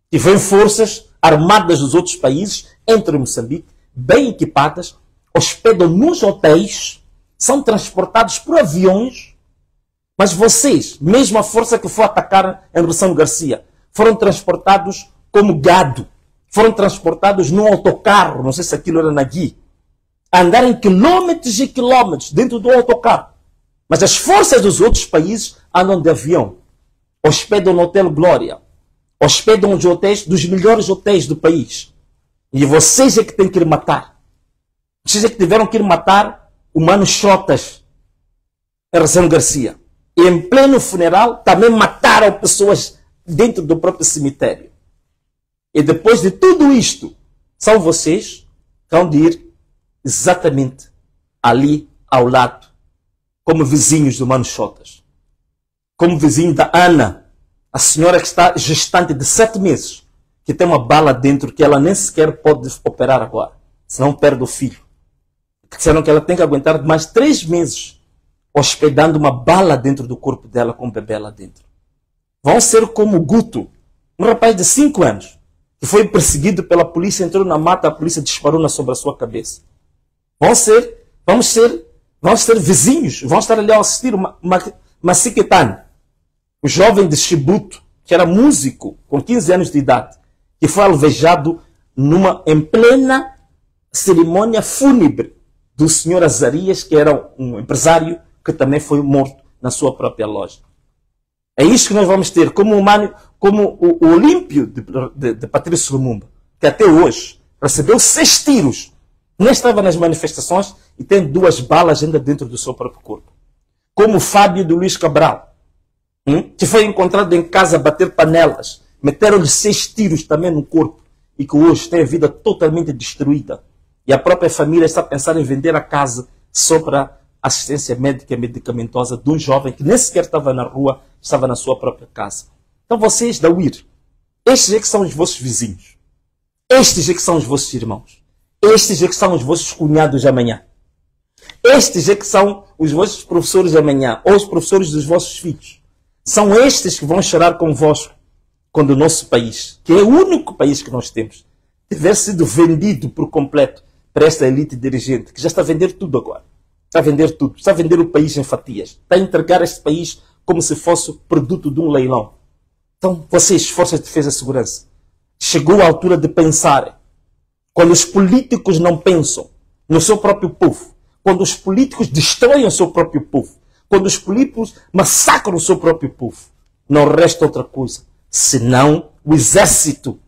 [SPEAKER 1] E vêm forças armadas dos outros países, entre Moçambique, bem equipadas, hospedam nos hotéis, são transportados por aviões, mas vocês, mesmo a força que foi atacar Anderson Garcia, foram transportados como gado, foram transportados num autocarro, não sei se aquilo era na Gui, a andarem quilômetros e quilômetros dentro do autocarro. Mas as forças dos outros países andam de avião, hospedam no Hotel Glória, hospedam os hotéis dos melhores hotéis do país. E vocês é que têm que ir matar. Vocês é que tiveram que ir matar o Mano Chotas, Anderson Garcia. E em pleno funeral também mataram pessoas dentro do próprio cemitério. E depois de tudo isto, são vocês que vão de ir exatamente ali ao lado, como vizinhos do Mano Chotas. Como vizinho da Ana, a senhora que está gestante de 7 meses, que tem uma bala dentro que ela nem sequer pode operar agora, senão perde o filho. Disseram que ela tem que aguentar mais 3 meses hospedando uma bala dentro do corpo dela com um bebê lá dentro. Vão ser como o Guto, um rapaz de 5 anos, que foi perseguido pela polícia, entrou na mata, a polícia disparou sobre a sua cabeça. Vamos ser vizinhos, vão estar ali a assistir uma Sikitane, o jovem de Chibuto, que era músico, com 15 anos de idade, que foi alvejado em plena cerimônia fúnebre do senhor Azarias, que era um empresário que também foi morto na sua própria loja. É isso que nós vamos ter, como o Olímpio de Patrício Lumumba, que até hoje recebeu 6 tiros, nem estava nas manifestações e tem 2 balas ainda dentro do seu próprio corpo. Como o Fábio de Luiz Cabral, que foi encontrado em casa a bater panelas, meteram-lhe 6 tiros também no corpo e que hoje tem a vida totalmente destruída. E a própria família está a pensar em vender a casa só para assistência médica e medicamentosa de um jovem que nem sequer estava na rua, estava na sua própria casa. Então vocês da UIR, estes é que são os vossos vizinhos. Estes é que são os vossos irmãos. Estes é que são os vossos cunhados de amanhã. Estes é que são os vossos professores de amanhã, ou os professores dos vossos filhos. São estes que vão chorar convosco quando o nosso país, que é o único país que nós temos, tiver sido vendido por completo para esta elite dirigente, que já está a vender tudo agora. Está a vender tudo. Está a vender o país em fatias. Está a entregar este país como se fosse produto de um leilão. Então, vocês, Forças de Defesa e Segurança, chegou a altura de pensarem. Quando os políticos não pensam no seu próprio povo, quando os políticos destroem o seu próprio povo, quando os políticos massacram o seu próprio povo, não resta outra coisa, senão o exército,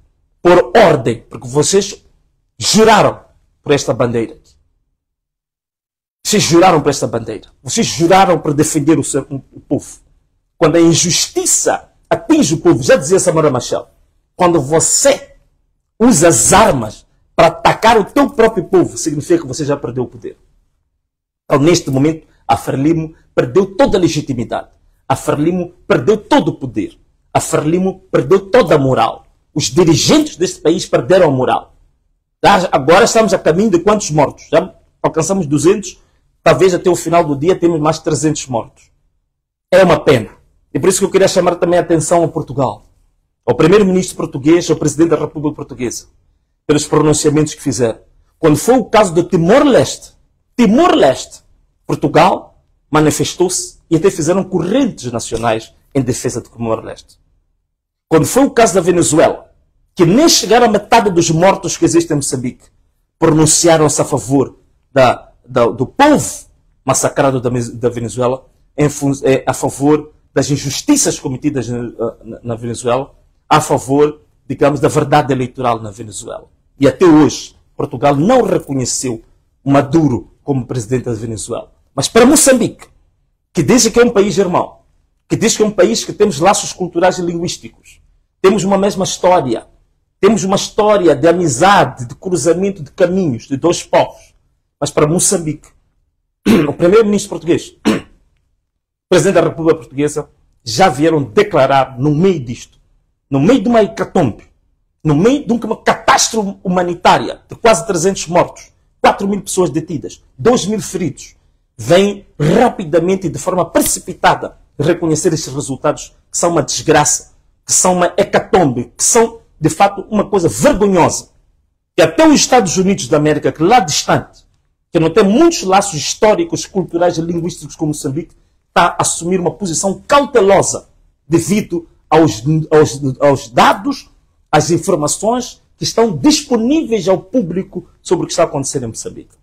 [SPEAKER 1] por ordem, porque vocês juraram por esta bandeira. Vocês juraram por esta bandeira. Vocês juraram por defender o povo. Quando a injustiça atinge o povo, já dizia Samora Machel, quando você usa as armas para atacar o teu próprio povo, significa que você já perdeu o poder. Então, neste momento, a Frelimo perdeu toda a legitimidade. A Frelimo perdeu todo o poder. A Frelimo perdeu toda a moral. Os dirigentes deste país perderam a moral. Agora estamos a caminho de quantos mortos? Já alcançamos 200, talvez até o final do dia temos mais 300 mortos. É uma pena. E por isso que eu queria chamar também a atenção a Portugal, ao primeiro-ministro português, ao presidente da República Portuguesa, pelos pronunciamentos que fizeram. Quando foi o caso de Timor-Leste, Portugal manifestou-se e até fizeram correntes nacionais em defesa de Timor-Leste. Quando foi o caso da Venezuela, que nem chegaram a metade dos mortos que existem em Moçambique, pronunciaram-se a favor do povo massacrado da Venezuela, a favor das injustiças cometidas na Venezuela, a favor, digamos, da verdade eleitoral na Venezuela. E até hoje, Portugal não reconheceu Maduro como presidente da Venezuela. Mas para Moçambique, que diz que é um país irmão, que diz que é um país que temos laços culturais e linguísticos, temos uma mesma história, temos uma história de amizade, de cruzamento de caminhos de 2 povos. Mas para Moçambique, o primeiro-ministro português, o presidente da República Portuguesa, já vieram declarar no meio disto, no meio de uma hecatombe, no meio de uma catástrofe humanitária de quase 300 mortos, 4.000 pessoas detidas, 2.000 feridos, vêm rapidamente e de forma precipitada reconhecer estes resultados que são uma desgraça, que são uma hecatombe, que são, de fato, uma coisa vergonhosa. Que até os Estados Unidos da América, que lá distante, que não tem muitos laços históricos, culturais e linguísticos com Moçambique, está a assumir uma posição cautelosa devido aos dados, às informações que estão disponíveis ao público sobre o que está acontecendo em Moçambique.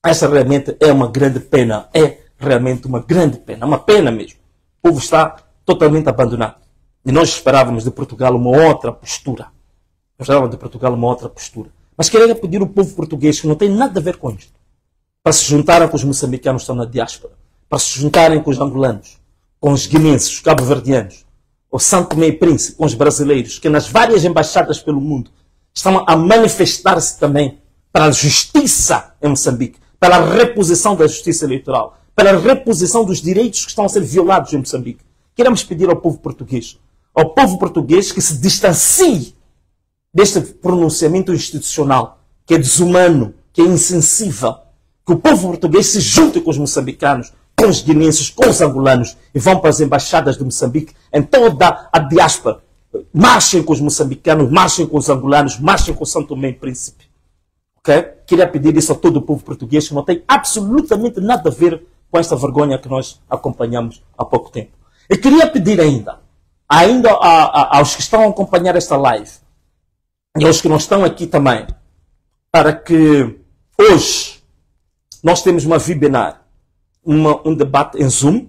[SPEAKER 1] Essa realmente é uma grande pena, é realmente uma grande pena, uma pena mesmo. O povo está totalmente abandonado. E nós esperávamos de Portugal uma outra postura. Nós esperávamos de Portugal uma outra postura. Mas queria pedir ao povo português, que não tem nada a ver com isto, para se juntarem com os moçambicanos que estão na diáspora, para se juntarem com os angolanos, com os guineenses, os cabo-verdianos, o São Tomé e Príncipe, com os brasileiros, que nas várias embaixadas pelo mundo estão a manifestar-se também para a justiça em Moçambique, pela reposição da justiça eleitoral, pela reposição dos direitos que estão a ser violados em Moçambique. Queremos pedir ao povo português que se distancie deste pronunciamento institucional, que é desumano, que é insensível, que o povo português se junte com os moçambicanos, com os guineenses, com os angolanos, e vão para as embaixadas de Moçambique, em toda a diáspora. Marchem com os moçambicanos, marchem com os angolanos, marchem com São Tomé e Príncipe. Okay? Queria pedir isso a todo o povo português, que não tem absolutamente nada a ver com esta vergonha que nós acompanhamos há pouco tempo. Eu queria pedir ainda aos que estão a acompanhar esta live, e aos que não estão aqui também, para que hoje nós temos uma webinar, um debate em Zoom,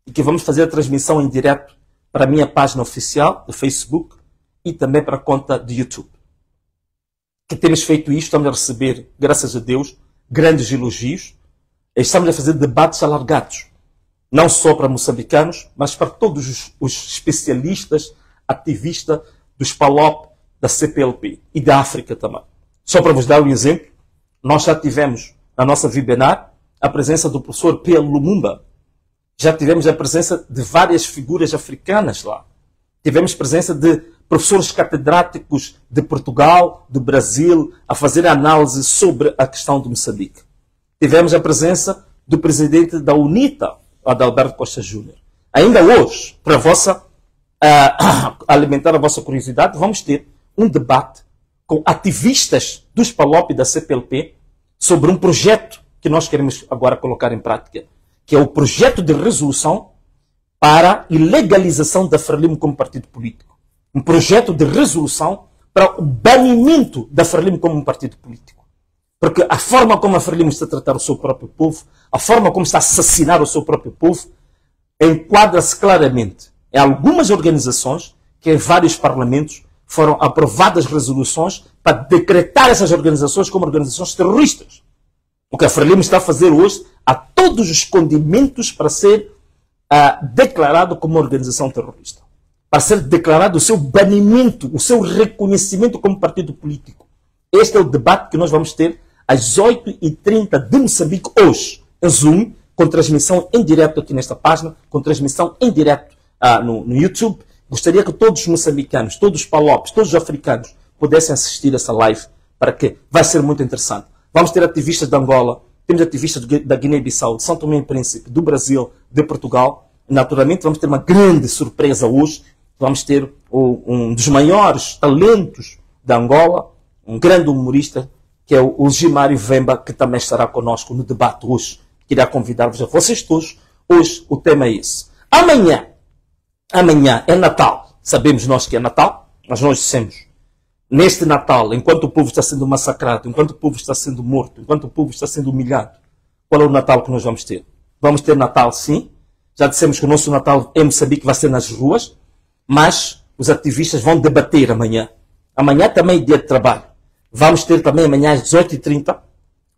[SPEAKER 1] e que vamos fazer a transmissão em direto para a minha página oficial do Facebook e também para a conta do YouTube. Que temos feito isto, estamos a receber, graças a Deus, grandes elogios. Estamos a fazer debates alargados, não só para moçambicanos, mas para todos os especialistas, ativistas dos PALOP, da CPLP e da África também. Só para vos dar um exemplo, nós já tivemos na nossa webinar a presença do professor P. Lumumba. Já tivemos a presença de várias figuras africanas lá. Tivemos presença de professores catedráticos de Portugal, do Brasil, a fazer análise sobre a questão de Moçambique. Tivemos a presença do presidente da UNITA, Adalberto Costa Júnior. Ainda hoje, para alimentar a vossa curiosidade, vamos ter um debate com ativistas dos PALOP e da CPLP sobre um projeto que nós queremos agora colocar em prática, que é o projeto de resolução para a ilegalização da Frelimo como partido político. Um projeto de resolução para o banimento da Frelimo como um partido político. Porque a forma como a Frelimo está a tratar o seu próprio povo, a forma como está a assassinar o seu próprio povo, enquadra-se claramente em algumas organizações que em vários parlamentos foram aprovadas resoluções para decretar essas organizações como organizações terroristas. O que a Frelimo está a fazer hoje há todos os condimentos para ser declarado como uma organização terrorista. Para ser declarado o seu banimento, o seu reconhecimento como partido político. Este é o debate que nós vamos ter às 8h30 de Moçambique hoje, em Zoom, com transmissão em direto aqui nesta página, com transmissão em direto no YouTube. Gostaria que todos os moçambicanos, todos os palopes, todos os africanos pudessem assistir essa live, para que vai ser muito interessante. Vamos ter ativistas de Angola, temos ativistas da Guiné-Bissau, de São Tomé e Príncipe, do Brasil, de Portugal. Naturalmente, vamos ter uma grande surpresa hoje. Vamos ter um dos maiores talentos da Angola, um grande humorista, que é o Gimário Vemba, que também estará conosco no debate hoje. Queria convidar-vos a vocês todos. Hoje o tema é esse. Amanhã é Natal. Sabemos nós que é Natal, mas nós dissemos, neste Natal, enquanto o povo está sendo massacrado, enquanto o povo está sendo morto, enquanto o povo está sendo humilhado, qual é o Natal que nós vamos ter? Vamos ter Natal, sim. Já dissemos que o nosso Natal em Moçambique vai ser nas ruas, mas os ativistas vão debater amanhã. Amanhã também é dia de trabalho. Vamos ter também amanhã às 18h30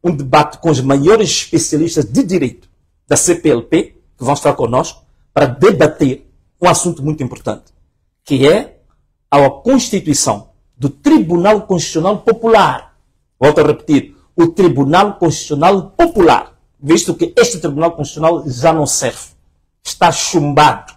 [SPEAKER 1] um debate com os maiores especialistas de direito da CPLP, que vão estar conosco, para debater um assunto muito importante, que é a constituição do Tribunal Constitucional Popular. Volto a repetir, o Tribunal Constitucional Popular, visto que este Tribunal Constitucional já não serve. Está chumbado.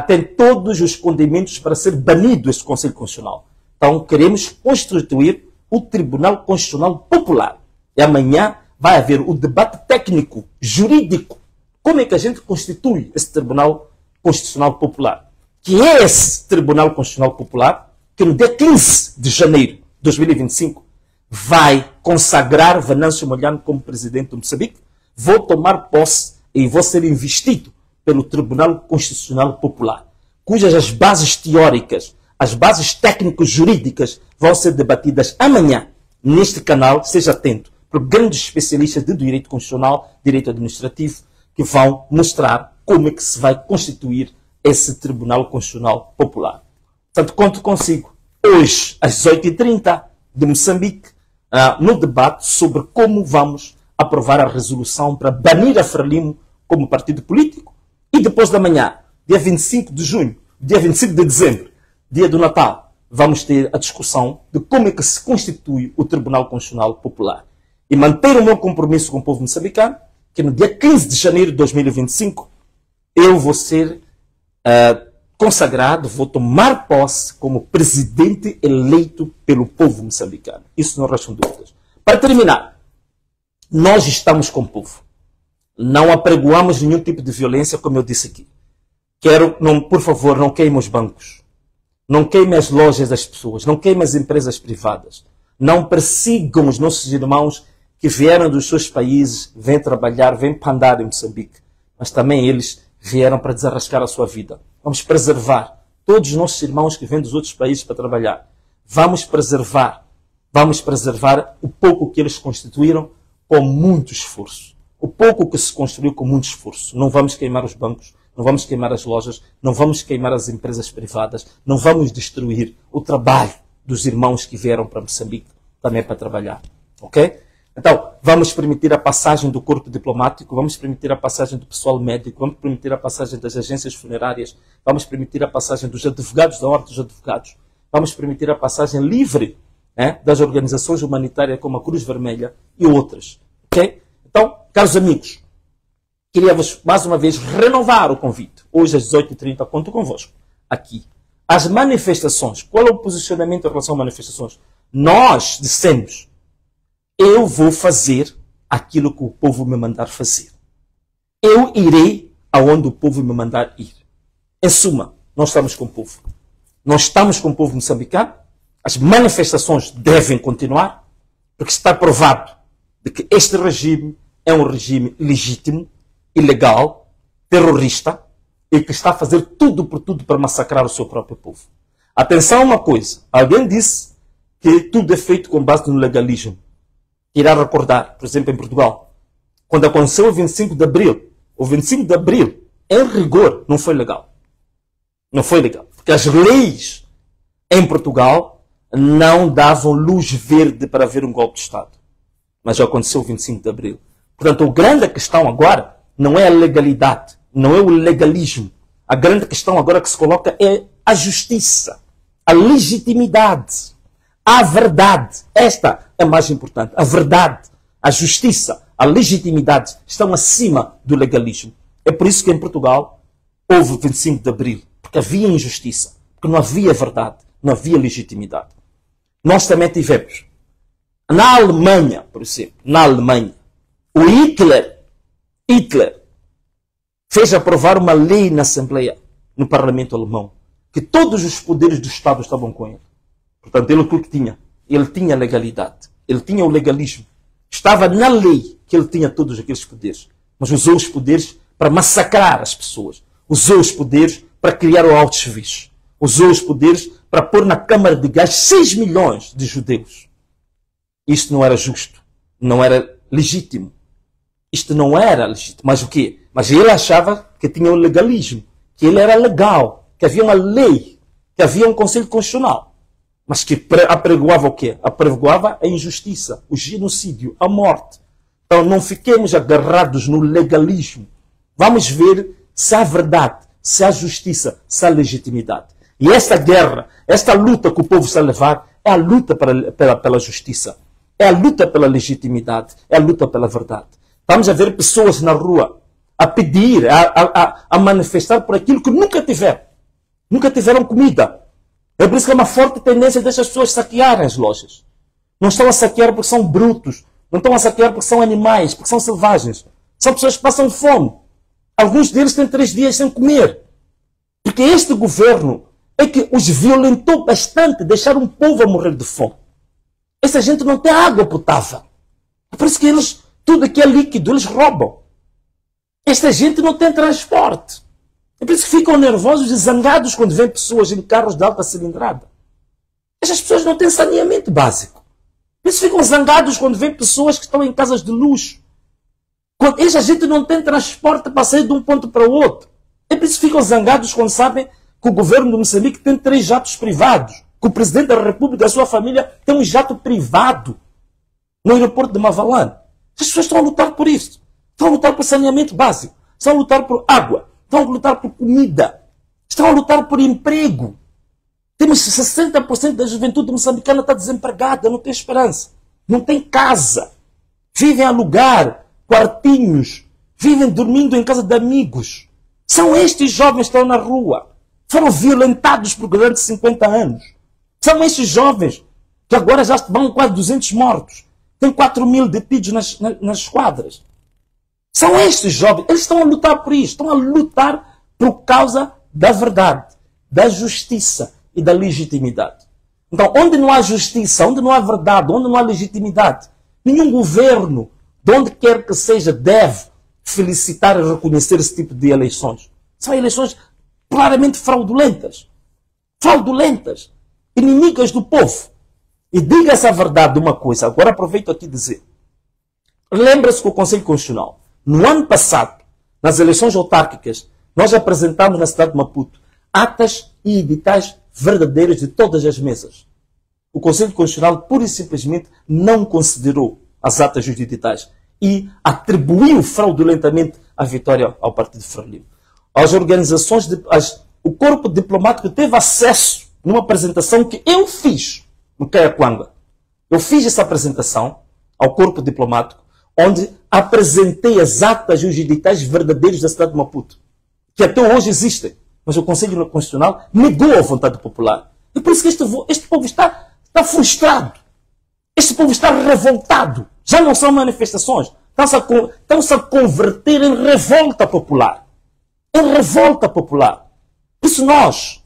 [SPEAKER 1] Tem todos os condimentos para ser banido este Conselho Constitucional. Então, queremos constituir o Tribunal Constitucional Popular. E amanhã vai haver o debate técnico, jurídico. Como é que a gente constitui esse Tribunal Constitucional Popular? Que é esse Tribunal Constitucional Popular que no dia 15 de janeiro de 2025 vai consagrar Venâncio Mondlane como presidente do Moçambique, vou tomar posse e vou ser investido pelo Tribunal Constitucional Popular, cujas as bases teóricas, as bases técnico-jurídicas vão ser debatidas amanhã neste canal. Seja atento, por grandes especialistas de direito constitucional, direito administrativo, que vão mostrar como é que se vai constituir esse Tribunal Constitucional Popular. Portanto, conto consigo hoje, às 18h30 de Moçambique, no debate sobre como vamos aprovar a resolução para banir a Frelimo como partido político. E depois da manhã, dia 25 de junho, dia 25 de dezembro, dia do Natal, vamos ter a discussão de como é que se constitui o Tribunal Constitucional Popular. E manter o meu compromisso com o povo moçambicano, que no dia 15 de janeiro de 2025, eu vou ser consagrado, vou tomar posse como presidente eleito pelo povo moçambicano. Isso não restam dúvidas. Para terminar, nós estamos com o povo. Não apregoamos nenhum tipo de violência, como eu disse aqui. Por favor, não queime os bancos. Não queime as lojas das pessoas. Não queime as empresas privadas. Não persigam os nossos irmãos que vieram dos seus países, vêm trabalhar, vêm pandar em Moçambique. Mas também eles vieram para desarrascar a sua vida. Vamos preservar todos os nossos irmãos que vêm dos outros países para trabalhar. Vamos preservar o pouco que eles constituíram com muito esforço. O pouco que se construiu com muito esforço. Não vamos queimar os bancos, não vamos queimar as lojas, não vamos queimar as empresas privadas, não vamos destruir o trabalho dos irmãos que vieram para Moçambique também para trabalhar. Ok? Então, vamos permitir a passagem do corpo diplomático, vamos permitir a passagem do pessoal médico, vamos permitir a passagem das agências funerárias, vamos permitir a passagem dos advogados da Ordem dos Advogados, vamos permitir a passagem livre das organizações humanitárias como a Cruz Vermelha e outras. Ok? Então, caros amigos, queria-vos mais uma vez renovar o convite. Hoje às 18h30 conto convosco aqui. As manifestações, qual é o posicionamento em relação a manifestações? Nós dissemos: eu vou fazer aquilo que o povo me mandar fazer. Eu irei aonde o povo me mandar ir. Em suma, nós estamos com o povo. Nós estamos com o povo moçambicano. As manifestações devem continuar, porque está provado de que este regime é um regime legítimo, ilegal, terrorista, e que está a fazer tudo por tudo para massacrar o seu próprio povo. Atenção a uma coisa. Alguém disse que tudo é feito com base no legalismo. Irá recordar, por exemplo, em Portugal, quando aconteceu o 25 de Abril, o 25 de Abril, em rigor, não foi legal. Não foi legal. Porque as leis em Portugal não davam luz verde para haver um golpe de Estado. Mas já aconteceu o 25 de Abril. Portanto, a grande questão agora não é a legalidade, não é o legalismo. A grande questão agora que se coloca é a justiça, a legitimidade, a verdade. Esta é mais importante. A verdade, a justiça, a legitimidade estão acima do legalismo. É por isso que em Portugal houve o 25 de Abril. Porque havia injustiça. Porque não havia verdade. Não havia legitimidade. Nós também tivemos. Na Alemanha, por exemplo, na Alemanha, o Hitler fez aprovar uma lei na Assembleia, no Parlamento Alemão, que todos os poderes do Estado estavam com ele. Portanto, ele o que tinha? Ele tinha legalidade. Ele tinha o legalismo. Estava na lei que ele tinha todos aqueles poderes. Mas usou os poderes para massacrar as pessoas. Usou os poderes para criar o Auschwitz. Usou os poderes para pôr na Câmara de Gás 6 milhões de judeus. Isto não era justo. Não era legítimo. Isto não era legítimo. Mas o quê? Mas ele achava que tinha o legalismo. Que ele era legal. Que havia uma lei. Que havia um Conselho Constitucional. Mas que apregoava o quê? Apregoava a injustiça, o genocídio, a morte. Então não fiquemos agarrados no legalismo. Vamos ver se há verdade, se há justiça, se há legitimidade. E esta guerra, esta luta que o povo está a levar, é a luta pela justiça. É a luta pela legitimidade. É a luta pela verdade. Vamos a ver pessoas na rua a pedir, a manifestar por aquilo que nunca tiveram. Nunca tiveram comida. É por isso que é uma forte tendência dessas pessoas saquearem as lojas. Não estão a saquear porque são brutos. Não estão a saquear porque são animais, porque são selvagens. São pessoas que passam fome. Alguns deles têm 3 dias sem comer. Porque este governo é que os violentou bastante, deixaram o povo a morrer de fome. Essa gente não tem água potável. É por isso que eles, tudo que é líquido, eles roubam. Esta gente não tem transporte. É por isso que ficam nervosos e zangados quando vêm pessoas em carros de alta cilindrada. Estas pessoas não têm saneamento básico. Por isso ficam zangados quando vêm pessoas que estão em casas de luxo. Quando esta gente não tem transporte para sair de um ponto para o outro. É por isso que ficam zangados quando sabem que o governo de Moçambique tem 3 jatos privados. Que o presidente da República e a sua família tem um jato privado no aeroporto de Mavalane. As pessoas estão a lutar por isso. Estão a lutar por saneamento básico. Estão a lutar por água. Estão a lutar por comida. Estão a lutar por emprego. Temos 60% da juventude moçambicana está desempregada, não tem esperança. Não tem casa. Vivem a alugar quartinhos. Vivem dormindo em casa de amigos. São estes jovens que estão na rua. Foram violentados por durante 50 anos. São estes jovens que agora já vão quase 200 mortos. Tem 4.000 detidos nas quadras. São estes jovens. Eles estão a lutar por isto. Estão a lutar por causa da verdade, da justiça e da legitimidade. Então, onde não há justiça, onde não há verdade, onde não há legitimidade, nenhum governo, de onde quer que seja, deve felicitar e reconhecer esse tipo de eleições. São eleições claramente fraudulentas. Fraudulentas. Inimigas do povo. E diga-se a verdade de uma coisa, agora aproveito aqui dizer. Lembra-se que o Conselho Constitucional, no ano passado, nas eleições autárquicas, nós apresentamos na cidade de Maputo atas e editais verdadeiros de todas as mesas. O Conselho Constitucional, pura e simplesmente, não considerou as atas e os editais e atribuiu fraudulentamente a vitória ao Partido Frelimo. As organizações, o corpo diplomático teve acesso numa apresentação que eu fiz no Caiaquanga. Eu fiz essa apresentação ao corpo diplomático, onde apresentei as atas e os editais verdadeiros da cidade de Maputo, que até hoje existem. Mas o Conselho Constitucional negou a vontade popular. E por isso que este povo está frustrado. Este povo está revoltado. Já não são manifestações. Estão-se a converter em revolta popular. Em revolta popular. Por isso nós,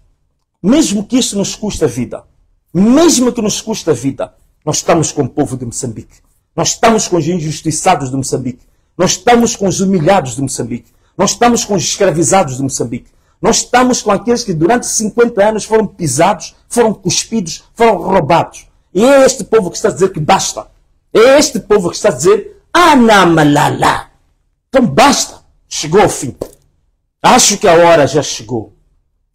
[SPEAKER 1] mesmo que isto nos custe a vida, mesmo que nos custe a vida, nós estamos com o povo de Moçambique. Nós estamos com os injustiçados de Moçambique. Nós estamos com os humilhados de Moçambique. Nós estamos com os escravizados de Moçambique. Nós estamos com aqueles que durante 50 anos foram pisados, foram cuspidos, foram roubados. E é este povo que está a dizer que basta. É este povo que está a dizer, anamalala. Então basta. Chegou ao fim. Acho que a hora já chegou.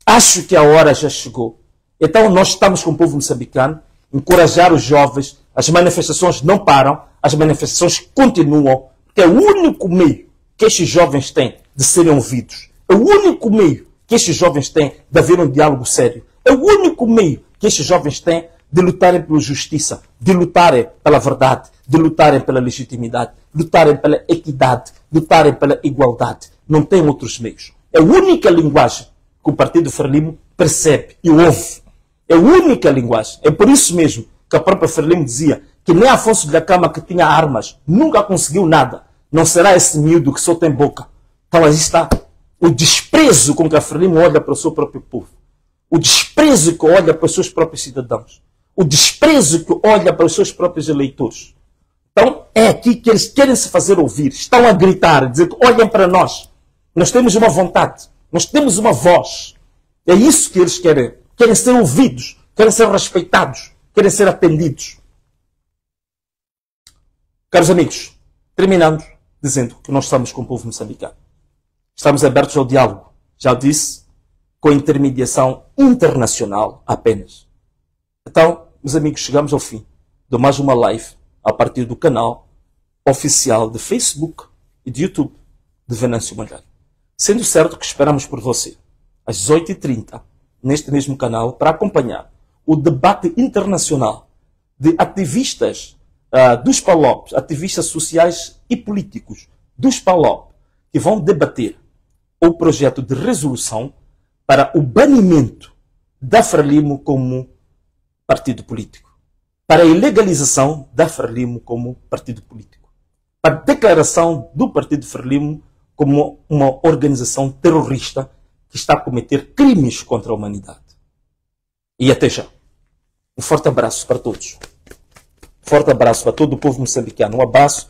[SPEAKER 1] Acho que a hora já chegou. Então nós estamos com o povo moçambicano, encorajar os jovens, as manifestações não param, as manifestações continuam, porque é o único meio que estes jovens têm de serem ouvidos. É o único meio que estes jovens têm de haver um diálogo sério. É o único meio que estes jovens têm de lutarem pela justiça, de lutarem pela verdade, de lutarem pela legitimidade, lutarem pela equidade, lutarem pela igualdade. Não tem outros meios. É a única linguagem que o Partido Frelimo percebe e ouve. É a única linguagem. É por isso mesmo que a própria Frelimo dizia que nem Afonso da Cama, que tinha armas, nunca conseguiu nada. Não será esse miúdo que só tem boca. Então aí está o desprezo com que a Frelimo olha para o seu próprio povo. O desprezo que olha para os seus próprios cidadãos. O desprezo que olha para os seus próprios eleitores. Então é aqui que eles querem se fazer ouvir. Estão a gritar, a dizer que olhem para nós. Nós temos uma vontade. Nós temos uma voz. É isso que eles querem. Querem ser ouvidos. Querem ser respeitados. Querem ser atendidos. Caros amigos, terminando dizendo que nós estamos com o povo moçambicano. Estamos abertos ao diálogo. Já disse, com intermediação internacional apenas. Então, meus amigos, chegamos ao fim de mais uma live a partir do canal oficial de Facebook e de YouTube de Venâncio Malheiro. Sendo certo que esperamos por você às 18h30 neste mesmo canal para acompanhar o debate internacional de ativistas dos PALOP, ativistas sociais e políticos dos PALOP, que vão debater o projeto de resolução para o banimento da Frelimo como partido político, para a ilegalização da Frelimo como partido político, para a declaração do Partido Frelimo como uma organização terrorista que está a cometer crimes contra a humanidade. E até já. Um forte abraço para todos. Forte abraço para todo o povo moçambicano. Um abraço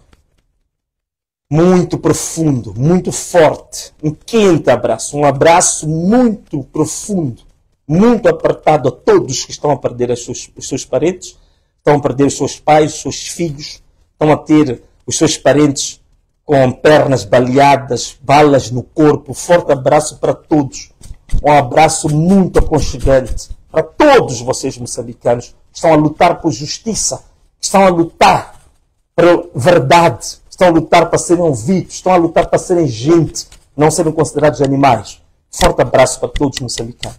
[SPEAKER 1] muito profundo, muito forte. Um quente abraço. Um abraço muito profundo, muito apertado a todos que estão a perder os seus parentes, estão a perder os seus pais, os seus filhos, estão a ter os seus parentes com pernas baleadas, balas no corpo. Forte abraço para todos. Um abraço muito aconchegante para todos vocês moçambicanos que estão a lutar por justiça, que estão a lutar por verdade, estão a lutar para serem ouvidos, estão a lutar para serem gente, não serem considerados animais. Forte abraço para todos os moçambicanos.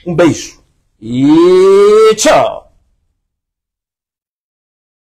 [SPEAKER 1] Um beijo e tchau!